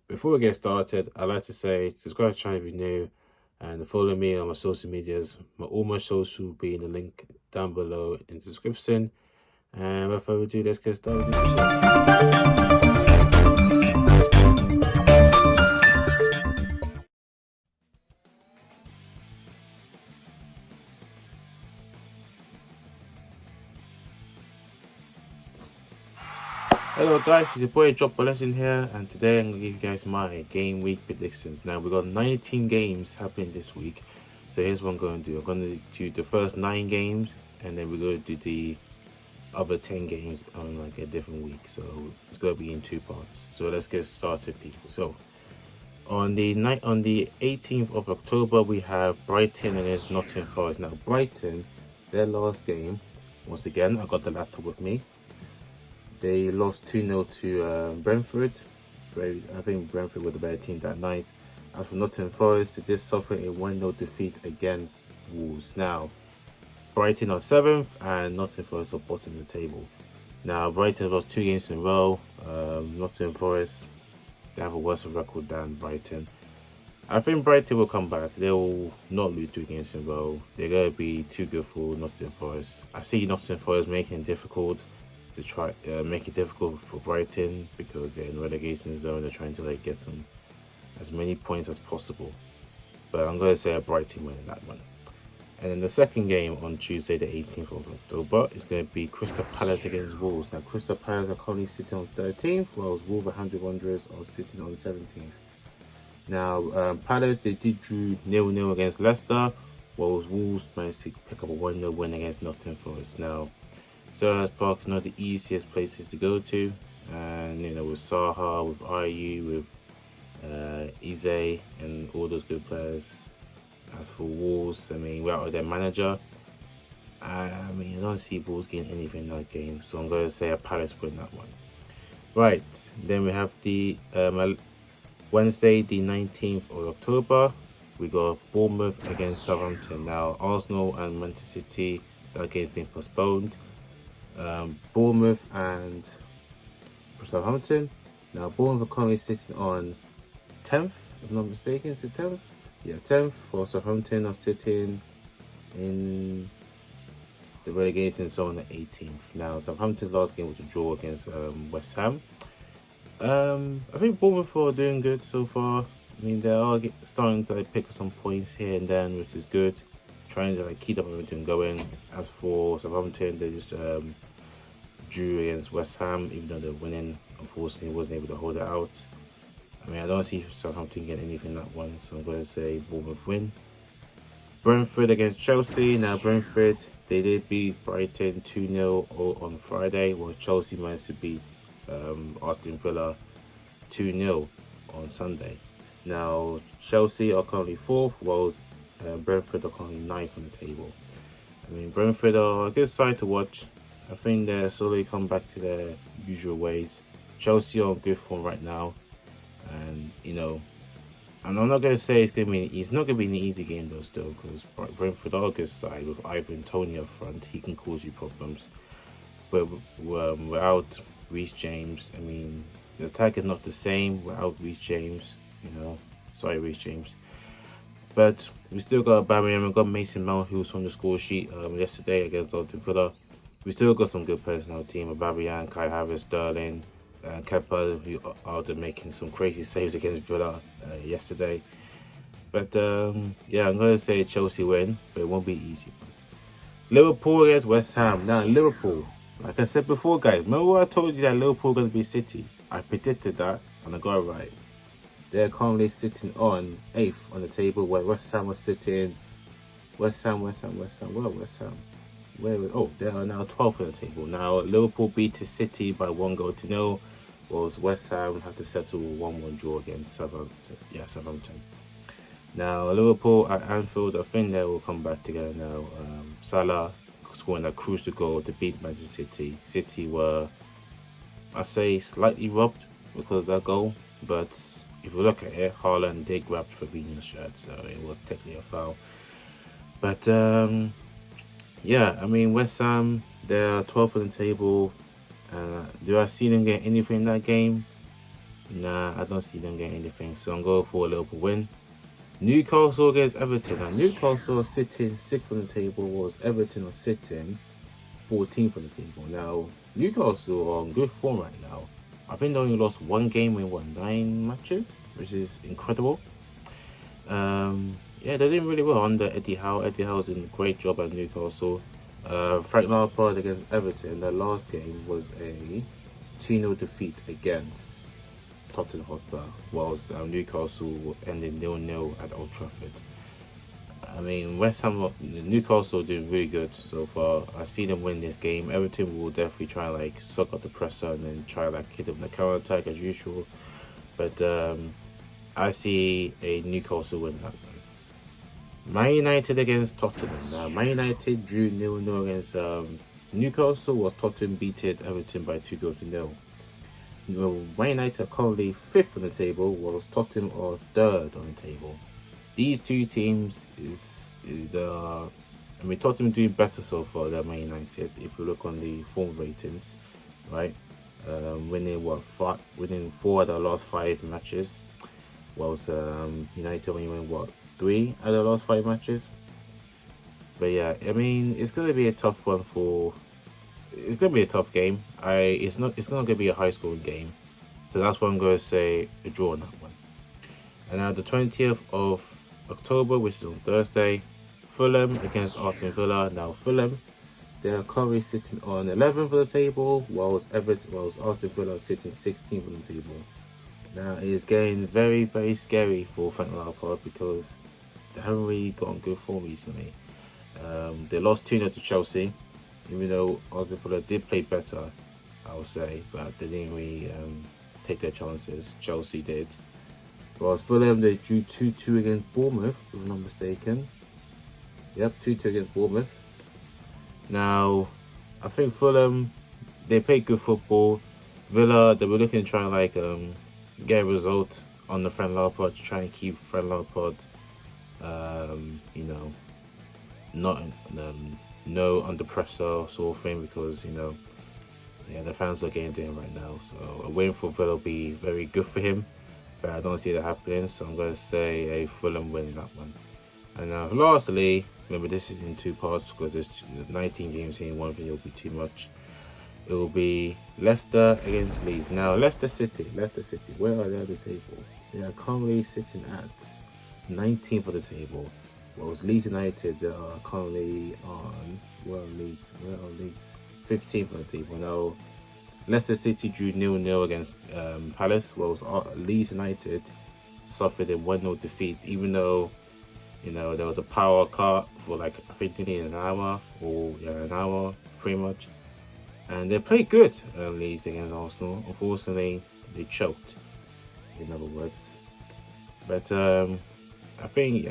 Before we get started, I'd like to say subscribe to the channel if you're new and follow me on my social medias. All my socials will be in the link down below in the description. And without further ado, let's get started with the video. Hello guys, it's your boy Drop a Lesson here, and today I'm going to give you guys my game week predictions. Now we've got 19 games happening this week, so here's what I'm going to do. I'm going to do the first 9 games, and then we're going to do the other 10 games on like a different week, so it's going to be in 2 parts. So let's get started, people. So on the 18th of October, we have Brighton against Nottingham Forest. Now Brighton, their last game, once again I got the laptop with me, they lost 2-0 to Brentford. I think Brentford were the better team that night. As for Nottingham Forest, they did suffer a 1-0 defeat against Wolves. Now, Brighton are 7th and Nottingham Forest are bottom of the table. Now, Brighton lost 2 games in a row. Nottingham Forest, they have a worse record than Brighton. I think Brighton will come back. They will not lose 2 games in a row. They're going to be too good for Nottingham Forest. I see Nottingham Forest making it difficult to try make it difficult for Brighton because they're in relegation zone. They're trying to get as many points as possible. But I'm going to say a Brighton win in that one. And then the second game on Tuesday, the 18th of October, is going to be Crystal Palace against Wolves. Now, Crystal Palace are currently sitting on 13th, whilst Wolverhampton Wanderers are sitting on 17th. Now, Palace, they did drew 0-0 against Leicester, whilst Wolves managed to pick up a 1-0 win against Nottingham Forest. Now, Selhurst Park is not the easiest places to go to, and with Saha, with IU, with Ize, and all those good players. As for Wolves, I mean, without their manager, I don't see Wolves getting anything in that game, so I'm going to say a Palace win that one. Right, then we have the Wednesday, the 19th of October. We got Bournemouth against Southampton. Now, Arsenal and Manchester City, that game's been postponed. Bournemouth and Southampton. Now Bournemouth are currently sitting on 10th, if I'm not mistaken. Is it 10th? Yeah, 10th. For Southampton are sitting in the relegation zone at 18th. Now Southampton's last game was a draw against West Ham. I think Bournemouth are doing good so far. I mean, they are starting to pick up some points here and then, which is good. Trying to keep up everything going. As for Southampton, they just drew against West Ham, even though they're winning. Unfortunately, wasn't able to hold it out. I mean, I don't see Southampton getting anything that one, so I'm going to say Bournemouth win. Brentford against Chelsea. Now, Brentford, they did beat Brighton 2-0 on Friday, while Chelsea managed to beat Aston Villa 2-0 on Sunday. Now, Chelsea are currently 4th, whilst Brentford are currently 9th on the table. I mean, Brentford are a good side to watch. I think they're slowly come back to their usual ways. Chelsea are on good form right now, and and I'm not gonna say it's not gonna be an easy game though, still, because Brentford are a good side with Ivan Toney up front. He can cause you problems, but without Reece James, I mean, the attack is not the same without Reece James. Sorry, Reece James. But we still got Aubameyang, we got Mason Mount, who was on the score sheet yesterday against Aston Villa. We still got some good players in our team: Aubameyang, Kai Havertz, Sterling, Kepa, who are making some crazy saves against Villa yesterday. But yeah, I'm going to say Chelsea win, but it won't be easy. Liverpool against West Ham. Now, Liverpool, like I said before, guys, remember what I told you that Liverpool are going to be City? I predicted that, and I got it right. They're currently sitting on 8th on the table, where West Ham was sitting. Where West Ham? Oh, they are now 12th on the table. Now, Liverpool beat City by 1-0, whilst West Ham had to settle 1-1 draw against Southampton. Now, Liverpool at Anfield, I think they will come back together now. Salah scoring a crucial goal to beat Manchester City. City were, I say, slightly robbed because of that goal, but if you look at it, Haaland did grab Fabinho's shirt, so it was technically a foul. But yeah, I mean, West Ham, they're 12th on the table. Do I see them get anything in that game? Nah, I don't see them getting anything. So I'm going for a Liverpool win. Newcastle against Everton. Now, Newcastle are sitting 6th on the table, whilst Everton are sitting 14th on the table. Now, Newcastle are on good form right now. I think they only lost one game in 9 matches, which is incredible. Yeah, they're doing really well under Eddie Howe. Eddie Howe's doing a great job at Newcastle. Frank Lampard against Everton, their last game was a 2-0 defeat against Tottenham Hotspur, whilst Newcastle ended 0-0 at Old Trafford. I mean, Newcastle are doing really good so far. I see them win this game. Everton will definitely try and like suck up the pressure and then try like hit them the counter attack as usual. But I see a Newcastle win that one. Man United against Tottenham. Now, Man United drew 0-0 against Newcastle, while Tottenham beat Everton by 2-0. Man United are currently 5th on the table, whilst Tottenham are 3rd on the table. These two teams Tottenham doing better so far than Man United. If you look on the form ratings, right, winning 4 out of the last 5 matches, whilst United only win 3 out of the last 5 matches. But yeah, I mean, it's gonna be a tough one It's gonna be a tough game. It's not gonna be a high scoring game, so that's why I'm gonna say a draw on that one. And now the 20th of October, which is on Thursday, Fulham against Aston Villa. Now Fulham, they are currently sitting on 11th on the table, whilst Aston Villa are sitting 16th on the table. Now it is getting very, very scary for Frank Lampard because they haven't really gotten good form recently. They lost 2-0 to Chelsea, even though Aston Villa did play better, I would say, but they didn't really take their chances. Chelsea did. Whilst Fulham, they drew 2-2 against Bournemouth, if I'm not mistaken. Yep, 2-2 against Bournemouth. Now, I think Fulham, they played good football. Villa, they were looking to try and like get a result on the Frank Lampard to try and keep Frank Lampard, not no under pressure sort of thing, because the fans are getting to him right now. So a win for Villa will be very good for him, but I don't see that happening. So I'm going to say a Fulham win in that one. And lastly, remember this is in 2 parts because there's 19 games in one video will be too much. It will be Leicester against Leeds. Now Leicester City, where are they on the table? They are currently sitting at 19th of the table. Whereas Leeds United are currently on, where are Leeds? 15th on the table. Now, Leicester City drew 0-0 against Palace, whereas Leeds United suffered a 1-0 defeat, even though, there was a power cut for like, I think nearly an hour, pretty much. And they played good, Leeds against Arsenal. Unfortunately, they choked, in other words. But I think,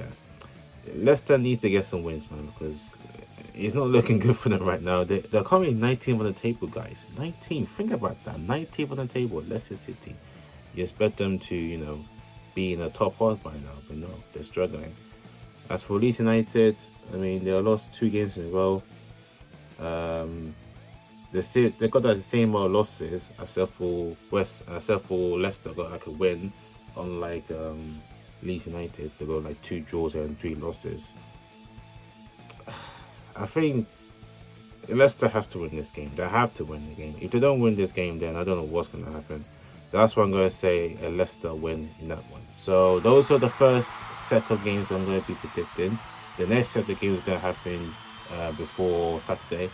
Leicester needs to get some wins, man, because it's not looking good for them right now. They're currently 19th on the table, guys. 19th, think about that. 19th on the table, Leicester City. You expect them to, be in the top half by now, but no, they're struggling. As for Leeds United, I mean, they lost 2 games in a row. They got the same amount of losses, except for Leicester got like a win, unlike Leeds United. They got like 2 draws and 3 losses. I think Leicester has to win this game. They have to win the game. If they don't win this game, then I don't know what's going to happen. That's why I'm going to say a Leicester win in that one. So those are the first set of games I'm going to be predicting. The next set of games is going to happen before Saturday.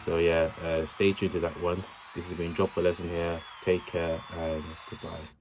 So yeah, stay tuned to that one. This has been Drop a Lesson here. Take care and goodbye.